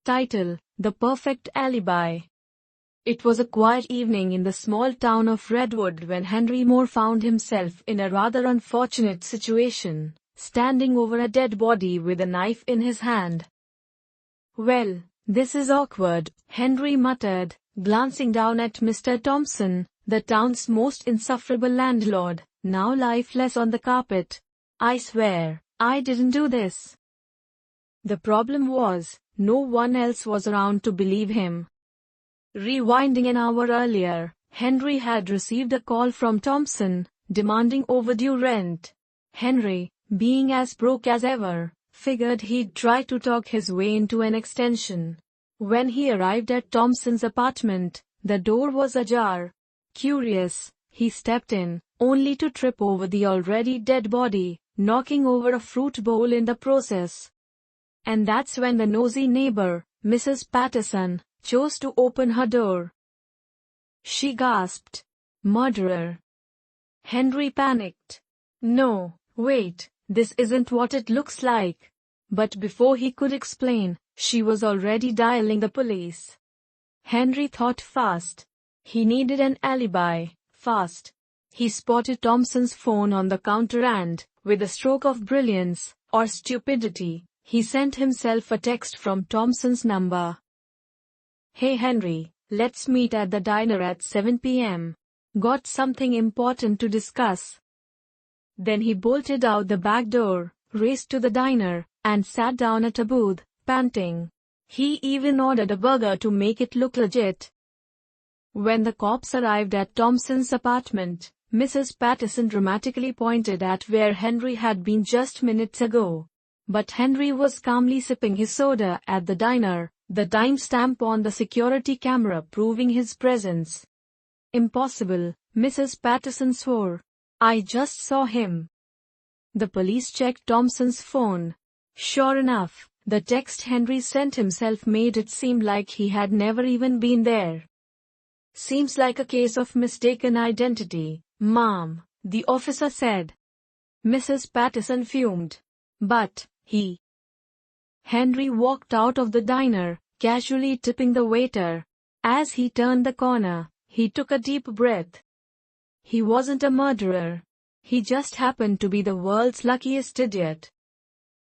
Title: The Perfect Alibi. It was a quiet evening in the small town of Redwood when Henry Moore found himself in a rather unfortunate situation, standing over a dead body with a knife in his hand. "Well, this is awkward," Henry muttered, glancing down at Mr. Thompson, the town's most insufferable landlord, now lifeless on the carpet. "I swear, I didn't do this." The problem was, no one else was around to believe him. Rewinding an hour earlier, Henry had received a call from Thompson, demanding overdue rent. Henry, being as broke as ever, figured he'd try to talk his way into an extension. When he arrived at Thompson's apartment, the door was ajar. Curious, he stepped in, only to trip over the already dead body, knocking over a fruit bowl in the process. And that's when the nosy neighbor, Mrs. Patterson, chose to open her door. She gasped, "Murderer!" Henry panicked. "No, wait, this isn't what it looks like." But before he could explain, she was already dialing the police. Henry thought fast. He needed an alibi, fast. He spotted Thompson's phone on the counter and, with a stroke of brilliance, or stupidity, he sent himself a text from Thompson's number. "Hey Henry, let's meet at the diner at 7 p.m. Got something important to discuss." Then he bolted out the back door, raced to the diner, and sat down at a booth, panting. He even ordered a burger to make it look legit. When the cops arrived at Thompson's apartment, Mrs. Patterson dramatically pointed at where Henry had been just minutes ago. But Henry was calmly sipping his soda at the diner, the timestamp on the security camera proving his presence. "Impossible," Mrs. Patterson swore. "I just saw him." The police checked Thompson's phone. Sure enough, the text Henry sent himself made it seem like he had never even been there. "Seems like a case of mistaken identity, ma'am," the officer said. Mrs. Patterson fumed. "But, Henry walked out of the diner, casually tipping the waiter. As he turned the corner, he took a deep breath. He wasn't a murderer. He just happened to be the world's luckiest idiot.